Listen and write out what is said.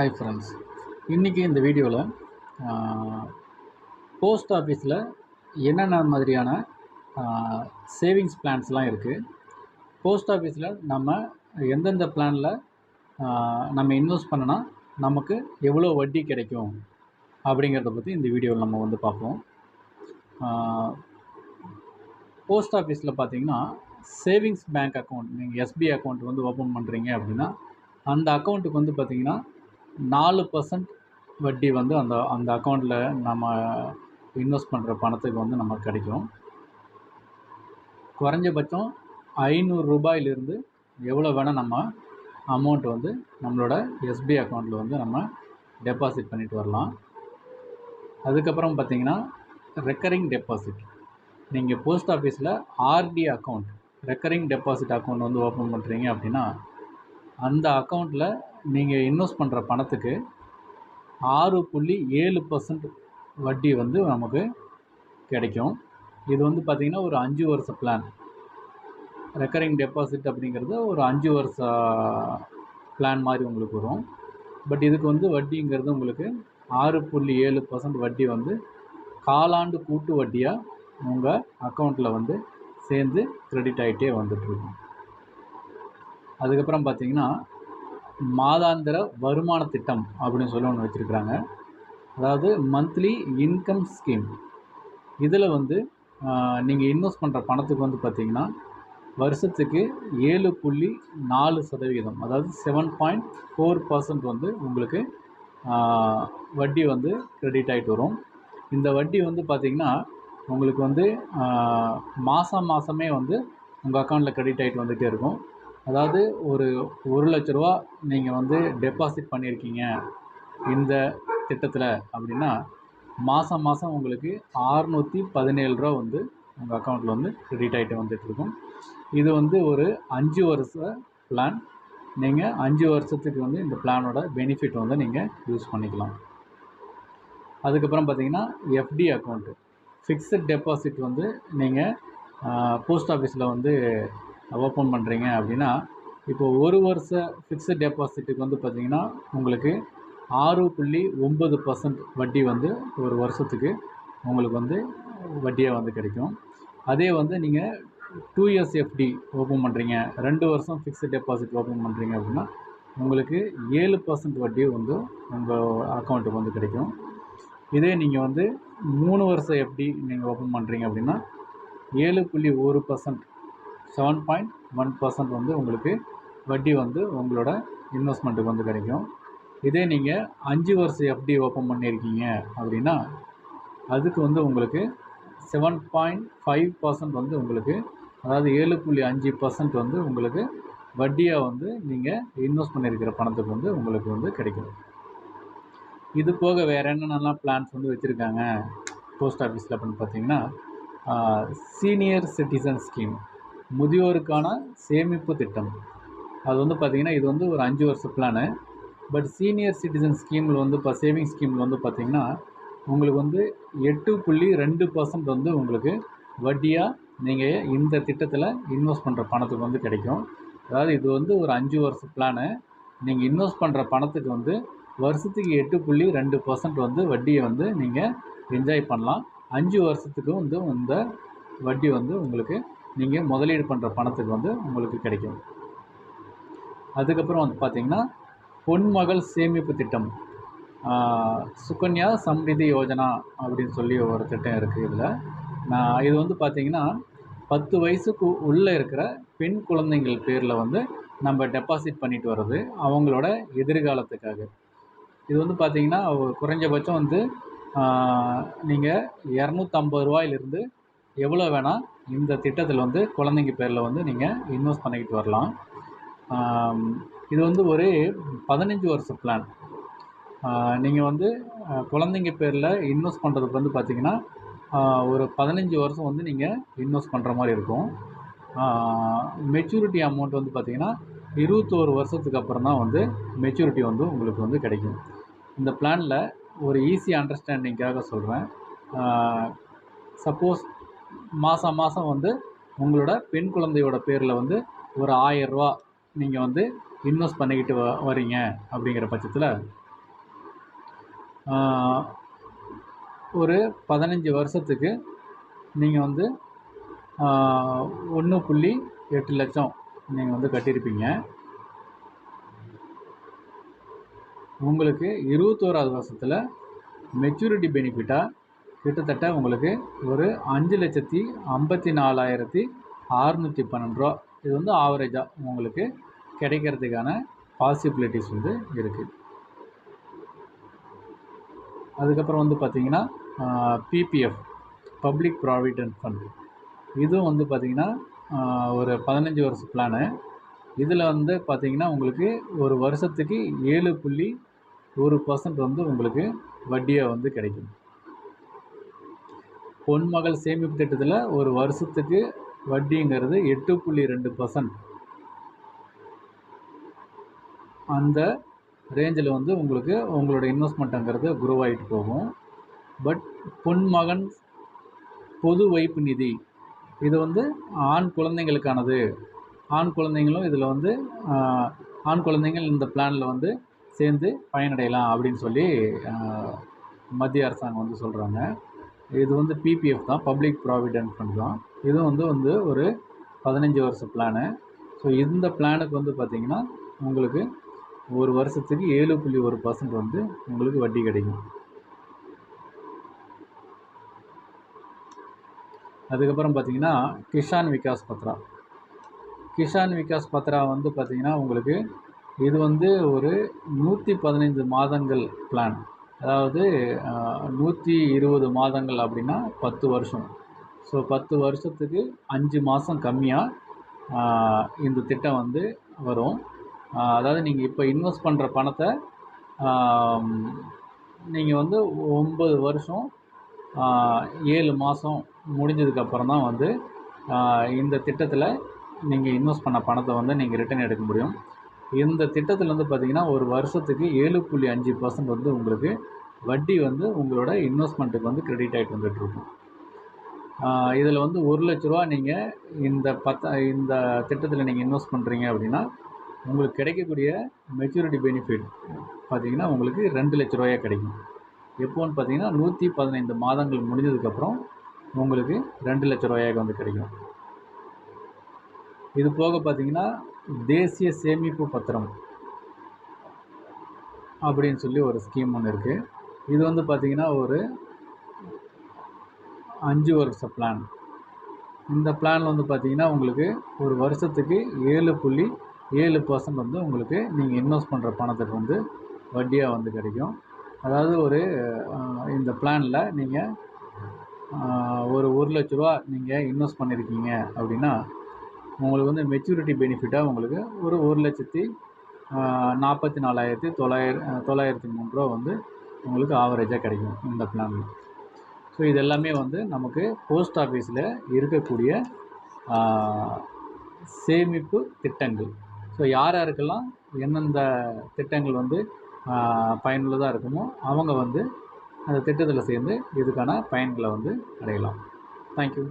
Hi friends, இன்றைக்கி இந்த வீடியோவில் போஸ்ட் ஆஃபீஸில் என்னென்ன மாதிரியான சேவிங்ஸ் பிளான்ஸ்லாம் இருக்குது, போஸ்ட் ஆஃபீஸில் நம்ம எந்தெந்த பிளானில் நம்ம இன்வெஸ்ட் பண்ணினா நமக்கு எவ்வளோ வட்டி கிடைக்கும் அப்படிங்கிறத பற்றி இந்த வீடியோவில் நம்ம வந்து பார்ப்போம். போஸ்ட் ஆஃபீஸில் பார்த்திங்கன்னா சேவிங்ஸ் பேங்க் அக்கௌண்ட், நீங்கள் எஸ்பிஐ அக்கௌண்ட் வந்து ஓப்பன் பண்ணுறீங்க அப்படின்னா அந்த அக்கௌண்ட்டுக்கு வந்து பார்த்திங்கன்னா 4% வட்டி வந்து அந்த அக்கௌண்ட்டில் நம்ம இன்வெஸ்ட் பண்ணுற பணத்துக்கு வந்து நமக்கு கிடைக்கும். குறைஞ்சபட்சம் 500 ரூபாயிலிருந்து எவ்வளோ வேணால் நம்ம அமௌண்ட் வந்து நம்மளோட எஸ்பிஐ அக்கௌண்ட்டில் வந்து நம்ம டெபாசிட் பண்ணிட்டு வரலாம். அதுக்கப்புறம் பார்த்திங்கன்னா ரெக்கரிங் டெபாசிட், நீங்கள் போஸ்ட் ஆஃபீஸில் RT account, recurring deposit account வந்து ஓப்பன் பண்ணுறீங்க அப்படின்னா அந்த அக்கௌண்ட்டில் நீங்கள் இன்வெஸ்ட் பண்ணுற பணத்துக்கு 6.7% வட்டி வந்து நமக்கு கிடைக்கும். இது வந்து பார்த்திங்கன்னா ஒரு 5 வருஷ பிளான். ரெக்கரிங் டெபாசிட் அப்படிங்கிறது ஒரு 5 வருஷ பிளான் மாதிரி உங்களுக்கு வரும். பட் இதுக்கு வந்து வட்டிங்கிறது உங்களுக்கு 6.7% வட்டி வந்து காலாண்டு கூட்டு வட்டியாக உங்கள் அக்கௌண்ட்டில் வந்து சேர்ந்து கிரெடிட் ஆகிட்டே வந்துட்டுருக்கும். அதுக்கப்புறம் பார்த்திங்கன்னா மாதாந்திர வருமான திட்டம் அப்படின்னு சொல்லி ஒன்று வச்சுருக்குறாங்க. அதாவது மந்த்லி இன்கம் ஸ்கீம். இதில் வந்து நீங்கள் இன்வெஸ்ட் பண்ணுற பணத்துக்கு வந்து பார்த்திங்கன்னா வருஷத்துக்கு 7.4%, அதாவது 7.4% வந்து உங்களுக்கு வட்டி வந்து கிரெடிட் ஆகிட்டு வரும். இந்த வட்டி வந்து பார்த்திங்கன்னா உங்களுக்கு வந்து மாதமே வந்து உங்கள் அக்கௌண்ட்டில் கிரெடிட் ஆகிட்டு வந்துகிட்டே இருக்கும். அதாவது ஒரு 1,00,000 ரூபா நீங்கள் வந்து டெபாசிட் பண்ணியிருக்கீங்க இந்த திட்டத்தில் அப்படின்னா மாதம் உங்களுக்கு 617 ரூபா வந்து உங்கள் அக்கௌண்ட்டில் வந்து கிரெடிட் ஆகிட்டு வந்துட்டுருக்கும். இது வந்து ஒரு 5 வருஷ பிளான். நீங்கள் 5 வருஷத்துக்கு வந்து இந்த பிளானோட பெனிஃபிட் வந்து நீங்கள் யூஸ் பண்ணிக்கலாம். அதுக்கப்புறம் பார்த்திங்கன்னா எஃப்டி அக்கௌண்ட்டு, ஃபிக்ஸட் டெபாசிட் வந்து நீங்கள் போஸ்ட் ஆஃபீஸில் வந்து ஓப்பன் பண்ணுறீங்க அப்படின்னா இப்போ ஒரு வருஷ ஃபிக்ஸட் டெபாசிட்டுக்கு வந்து பார்த்திங்கன்னா உங்களுக்கு 6.9% வட்டி வந்து ஒரு வருஷத்துக்கு உங்களுக்கு வந்து வட்டியாக வந்து கிடைக்கும். அதே வந்து நீங்கள் 2 இயர்ஸ் எஃப்டி ஓப்பன் பண்ணுறீங்க, 2 வருஷம் ஃபிக்ஸட் டெபாசிட் ஓப்பன் பண்ணுறீங்க அப்படின்னா உங்களுக்கு 7% வட்டி வந்து உங்கள் அக்கௌண்ட்டுக்கு வந்து கிடைக்கும். இதே நீங்கள் வந்து 3 வருஷம் எஃப்டி நீங்கள் ஓப்பன் பண்ணுறீங்க அப்படின்னா 7.1%, 7.1% வந்து உங்களுக்கு வட்டி வந்து உங்களோட இன்வெஸ்ட்மெண்ட்டுக்கு வந்து கிடைக்கும். இதே நீங்கள் 5 வருஷம் எஃப்டி ஓப்பன் பண்ணியிருக்கீங்க அப்படின்னா அதுக்கு வந்து உங்களுக்கு 7.5% வந்து உங்களுக்கு, அதாவது 7.5% வந்து உங்களுக்கு வட்டியாக வந்து நீங்கள் இன்வெஸ்ட் பண்ணியிருக்கிற பணத்துக்கு வந்து உங்களுக்கு வந்து கிடைக்கும். இது போக வேறு என்னென்னலாம் பிளான்ஸ் வந்து வச்சுருக்காங்க போஸ்ட் ஆஃபீஸில் அப்படின்னு பார்த்தீங்கன்னா சீனியர் சிட்டிசன் ஸ்கீம், முதியோருக்கான சேமிப்பு திட்டம். அது வந்து பார்த்திங்கன்னா இது வந்து ஒரு 5 வருஷ பிளானு. பட் சீனியர் சிட்டிசன் ஸ்கீமில் வந்து இப்போ சேவிங்ஸ் ஸ்கீமில் வந்து பார்த்திங்கன்னா உங்களுக்கு வந்து 8.2% வந்து உங்களுக்கு வட்டியாக நீங்கள் இந்த திட்டத்தில் இன்வெஸ்ட் பண்ணுற பணத்துக்கு வந்து கிடைக்கும். அதாவது இது வந்து ஒரு 5 வருஷ பிளானு. நீங்கள் இன்வெஸ்ட் பண்ணுற பணத்துக்கு வந்து வருஷத்துக்கு 8.2% வந்து வட்டியை வந்து நீங்கள் என்ஜாய் பண்ணலாம். 5 வருஷத்துக்கு வந்து இந்த வட்டி வந்து உங்களுக்கு நீங்கள் முதலீடு பண்ணுற பணத்துக்கு வந்து உங்களுக்கு கிடைக்கும். அதுக்கப்புறம் வந்து பார்த்திங்கன்னா பொன்மகள் சேமிப்பு திட்டம், சுகன்யா சம்ரிதி யோஜனா அப்படின்னு சொல்லி ஒரு திட்டம் இருக்குது. இது வந்து பார்த்திங்கன்னா 10 வயசுக்கு உள்ளே இருக்கிற பெண் குழந்தைங்கள் பேரில் வந்து நம்ம டெபாசிட் பண்ணிட்டு வர்றது அவங்களோட எதிர்காலத்துக்காக. இது வந்து பார்த்திங்கன்னா குறைஞ்சபட்சம் வந்து நீங்கள் 250 ரூபாயிலிருந்து எவ்வளோ வேணால் இந்த திட்டத்தில் வந்து குழந்தைங்க பேரில் வந்து நீங்கள் இன்வெஸ்ட் பண்ணிக்கிட்டு வரலாம். இது வந்து ஒரு 15 வருஷ பிளான். நீங்கள் வந்து குழந்தைங்க பேரில் இன்வெஸ்ட் பண்ணுறதுக்கு வந்து பார்த்திங்கன்னா ஒரு 15 வருஷம் வந்து நீங்கள் இன்வெஸ்ட் பண்ணுற மாதிரி இருக்கும். மெச்சூரிட்டி அமௌண்ட் வந்து பார்த்திங்கன்னா 21 வருஷத்துக்கு அப்புறம் தான் வந்து மெச்சூரிட்டி வந்து உங்களுக்கு வந்து கிடைக்கும். இந்த பிளானில் ஒரு ஈஸி அண்டர்ஸ்டாண்டிங்காக சொல்கிறேன். சப்போஸ் மாதம் வந்து உங்களோட பெண் குழந்தையோட பேரில் வந்து ஒரு 1000 ரூபா நீங்கள் வந்து இன்வெஸ்ட் பண்ணிக்கிட்டு வரீங்க அப்படிங்கிற பட்சத்தில் ஒரு 15 வருஷத்துக்கு நீங்கள் வந்து 1.8 லட்சம் நீங்கள் வந்து கட்டியிருப்பீங்க. உங்களுக்கு 21வது வருஷத்தில் மெச்சூரிட்டி பெனிஃபிட்டாக கிட்டத்தட்ட உங்களுக்கு ஒரு 5,54,612 ரூபா இது வந்து ஆவரேஜாக உங்களுக்கு கிடைக்கிறதுக்கான பாசிபிலிட்டிஸ் வந்து இருக்குது. அதுக்கப்புறம் வந்து பார்த்திங்கன்னா பிபிஎஃப் பப்ளிக் ப்ராவிடென்ட் ஃபண்ட் இதுவும் வந்து பார்த்திங்கன்னா ஒரு 15 வருஷ பிளானு. இதில் வந்து பார்த்திங்கன்னா உங்களுக்கு ஒரு வருஷத்துக்கு 7.1% வந்து உங்களுக்கு வட்டியாக வந்து கிடைக்கும். பொன்மகள் சேமிப்பு திட்டத்தில் ஒரு வருஷத்துக்கு வட்டிங்கிறது 8.2%. அந்த ரேஞ்சில் வந்து உங்களுக்கு உங்களோட இன்வெஸ்ட்மெண்ட்டுங்கிறது க்ரோ ஆகிட்டு போகும். பட் பொன்மகன் பொது வைப்பு நிதி இது வந்து ஆண் குழந்தைங்களுக்கானது. ஆண் குழந்தைங்களும் இதில் வந்து ஆண் குழந்தைங்கள் இந்த பிளானில் வந்து சேர்ந்து பயனடையலாம் அப்படின்னு சொல்லி மத்திய அரசாங்கம் வந்து சொல்கிறாங்க. இது வந்து பிபிஎஃப் தான், பப்ளிக் ப்ராவிடென்ட் ஃபண்ட் தான். இதுவும் வந்து ஒரு 15 வருஷ பிளானு. ஸோ இந்த பிளானுக்கு வந்து பார்த்திங்கன்னா உங்களுக்கு ஒரு வருஷத்துக்கு 7.1% வந்து உங்களுக்கு வட்டி கிடைக்கும். அதுக்கப்புறம் பார்த்திங்கன்னா கிஷான் விகாஸ் பத்ரா. கிஷான் விகாஸ் பத்ரா வந்து பார்த்திங்கன்னா உங்களுக்கு இது வந்து ஒரு 115 மாதங்கள் பிளான். அதாவது 120 மாதங்கள் அப்படின்னா 10 வருஷம். ஸோ 10 வருஷத்துக்கு 5 மாதம் கம்மியாக இந்த திட்டம் வந்து வரும். அதாவது நீங்கள் இப்போ இன்வெஸ்ட் பண்ணுற பணத்தை நீங்கள் வந்து 9 வருஷம் 7 மாதம் முடிஞ்சதுக்கப்புறம் தான் வந்து இந்த திட்டத்தில் நீங்கள் இன்வெஸ்ட் பண்ண பணத்தை வந்து நீங்கள் ரிட்டர்ன் எடுக்க முடியும். இந்த திட்டத்தில் வந்து பார்த்திங்கன்னா ஒரு வருஷத்துக்கு 7.5% வந்து உங்களுக்கு வட்டி வந்து உங்களோட இன்வெஸ்ட்மெண்ட்டுக்கு வந்து கிரெடிட் ஆகிட்டு வந்துட்டுருக்கும். இதில் வந்து 1 லட்ச ரூபா நீங்கள் இந்த திட்டத்தில் நீங்கள் இன்வெஸ்ட் பண்ணுறீங்க அப்படின்னா உங்களுக்கு கிடைக்கக்கூடிய மெச்சூரிட்டி பெனிஃபிட் பார்த்திங்கன்னா உங்களுக்கு 2 லட்ச ரூபாயா கிடைக்கும். எப்போன்னு பார்த்திங்கன்னா 115 மாதங்கள் முடிஞ்சதுக்கப்புறம் உங்களுக்கு 2 லட்ச ரூபாயாக வந்து கிடைக்கும். இது போக பார்த்திங்கன்னா தேசிய சேமிப்பு பத்திரம் அப்படின்னு சொல்லி ஒரு ஸ்கீம் ஒன்று இருக்குது. இது வந்து பார்த்திங்கன்னா ஒரு 5 வருஷ பிளான். இந்த பிளானில் வந்து பார்த்திங்கன்னா உங்களுக்கு ஒரு வருஷத்துக்கு 7.7% வந்து உங்களுக்கு நீங்கள் இன்வெஸ்ட் பண்ணுற பணத்துக்கு வந்து வட்டியாக வந்து கிடைக்கும். அதாவது இந்த பிளானில் நீங்கள் ஒரு 1 லட்ச ரூபா நீங்கள் இன்வெஸ்ட் பண்ணியிருக்கீங்க அப்படின்னா உங்களுக்கு வந்து மெச்சூரிட்டி பெனிஃபிட்டாக உங்களுக்கு ஒரு 1,44,903 ரூபா வந்து உங்களுக்கு ஆவரேஜாக கிடைக்கும் இந்த பிளானில். ஸோ இது எல்லாமே வந்து நமக்கு போஸ்ட் ஆஃபீஸில் இருக்கக்கூடிய சேமிப்பு திட்டங்கள். ஸோ யாருக்கெல்லாம் எந்தெந்த திட்டங்கள் வந்து பயனுள்ளதாக இருக்குமோ அவங்க வந்து அந்த திட்டத்தில் சேர்ந்து இதுக்கான பயன்களை வந்து அடையலாம். தேங்க்யூ.